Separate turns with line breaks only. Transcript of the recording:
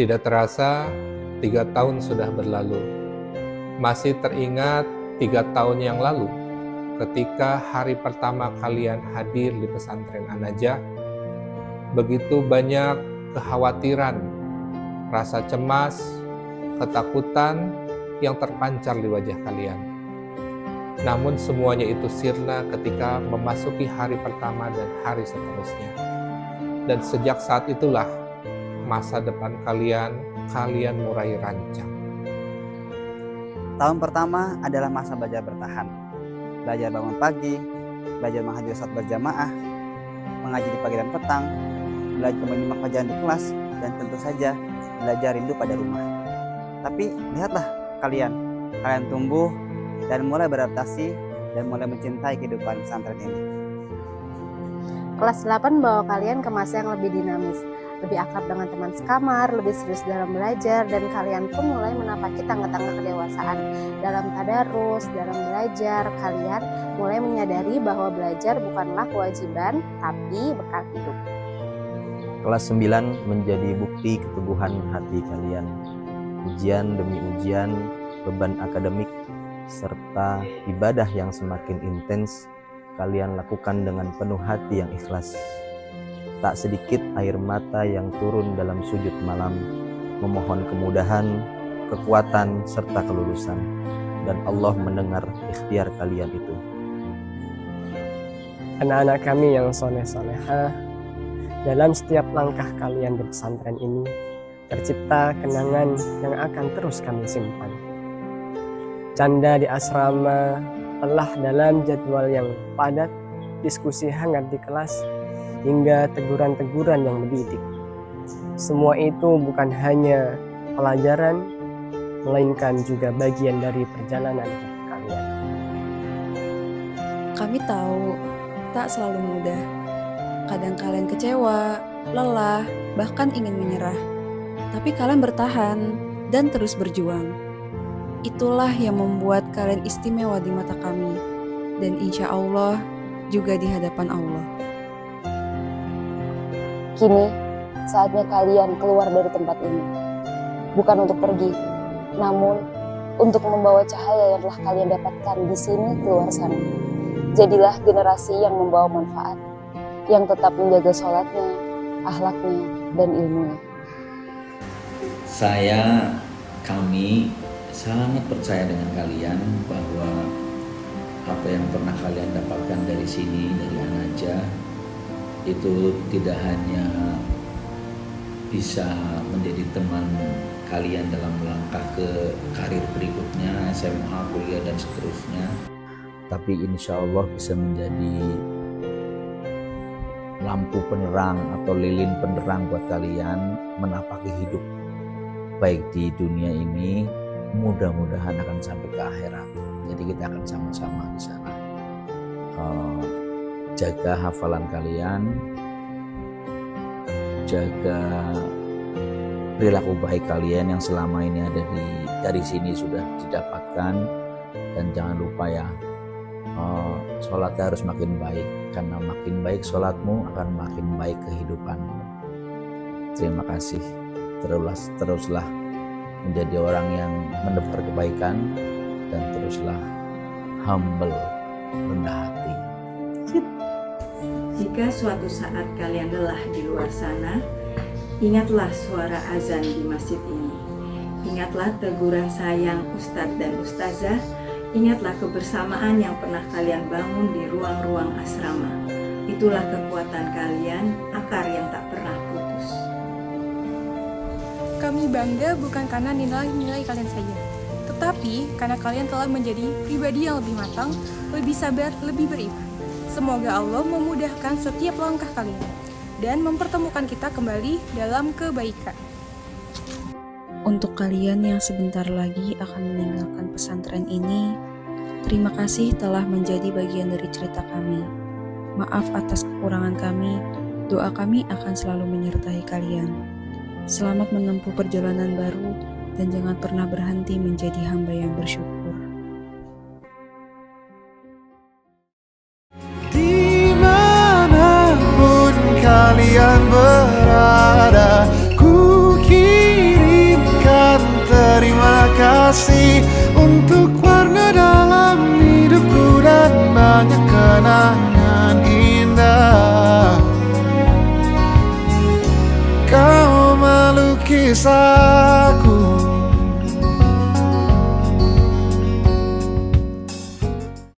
Tidak terasa, 3 tahun sudah berlalu. Masih teringat 3 tahun yang lalu, ketika hari pertama kalian hadir di pesantren An-Najah, begitu banyak kekhawatiran, rasa cemas, ketakutan yang terpancar di wajah kalian. Namun semuanya itu sirna ketika memasuki hari pertama dan hari seterusnya. Dan sejak saat itulah masa depan kalian mulai rancang.
Tahun pertama adalah masa belajar bertahan. Belajar bangun pagi, belajar menghadiri salat berjamaah, mengaji di pagi dan petang, belajar menyimak pelajaran di kelas, dan tentu saja belajar rindu pada rumah. Tapi lihatlah kalian tumbuh dan mulai beradaptasi dan mulai mencintai kehidupan pesantren ini.
Kelas 8 bawa kalian ke masa yang lebih dinamis, lebih akrab dengan teman sekamar, lebih serius dalam belajar, dan kalian pun mulai menapaki tangga-tangga kedewasaan. Dalam tadarus, dalam belajar, kalian mulai menyadari bahwa belajar bukanlah kewajiban, tapi bekal hidup.
Kelas 9 menjadi bukti keteguhan hati kalian. Ujian demi ujian, beban akademik, serta ibadah yang semakin intens kalian lakukan dengan penuh hati yang ikhlas. Tak sedikit air mata yang turun dalam sujud malam, memohon kemudahan, kekuatan, serta kelulusan. Dan Allah mendengar ikhtiar kalian itu.
Anak-anak kami yang soleh-solehah, dalam setiap langkah kalian di pesantren ini, tercipta kenangan yang akan terus kami simpan. Canda di asrama, lelah dalam jadwal yang padat, diskusi hangat di kelas, hingga teguran-teguran yang mendidik. Semua itu bukan hanya pelajaran, melainkan juga bagian dari perjalanan hidup kalian.
Kami tahu tak selalu mudah. Kadang kalian kecewa, lelah, bahkan ingin menyerah. Tapi kalian bertahan dan terus berjuang. Itulah yang membuat kalian istimewa di mata kami, dan insya Allah juga di hadapan Allah.
Kini, saatnya kalian keluar dari tempat ini. Bukan untuk pergi, namun untuk membawa cahaya yang telah kalian dapatkan di sini keluar sana. Jadilah generasi yang membawa manfaat, yang tetap menjaga sholatnya, akhlaknya, dan ilmunya.
Kami sangat percaya dengan kalian bahwa apa yang pernah kalian dapatkan dari sini, dari An-Najah, itu tidak hanya bisa menjadi teman kalian dalam melangkah ke karir berikutnya, SMA, kuliah, dan seterusnya, tapi insya Allah bisa menjadi lampu penerang atau lilin penerang buat kalian menapaki hidup, baik di dunia ini, mudah-mudahan akan sampai ke akhirat. Jadi kita akan sama-sama di sana. Jaga hafalan kalian, jaga perilaku baik kalian yang selama ini ada dari sini sudah didapatkan, dan jangan lupa ya, sholatnya harus makin baik, karena makin baik sholatmu akan makin baik kehidupanmu. Terima kasih, teruslah menjadi orang yang menebar kebaikan, dan teruslah humble, rendah hati.
Jika suatu saat kalian lelah di luar sana, ingatlah suara azan di masjid ini. Ingatlah teguran sayang Ustadz dan Ustazah. Ingatlah kebersamaan yang pernah kalian bangun di ruang-ruang asrama. Itulah kekuatan kalian, akar yang tak pernah putus.
Kami bangga bukan karena nilai-nilai kalian saja, tetapi karena kalian telah menjadi pribadi yang lebih matang, lebih sabar, lebih beriman. Semoga Allah memudahkan setiap langkah kalian dan mempertemukan kita kembali dalam kebaikan.
Untuk kalian yang sebentar lagi akan meninggalkan pesantren ini, terima kasih telah menjadi bagian dari cerita kami. Maaf atas kekurangan kami, doa kami akan selalu menyertai kalian. Selamat menempuh perjalanan baru, dan jangan pernah berhenti menjadi hamba yang bersyukur.
Dimanapun kalian berada, ku kira kasih untuk warna dalam hidupku dan banyak kenangan indah. Kau melukis aku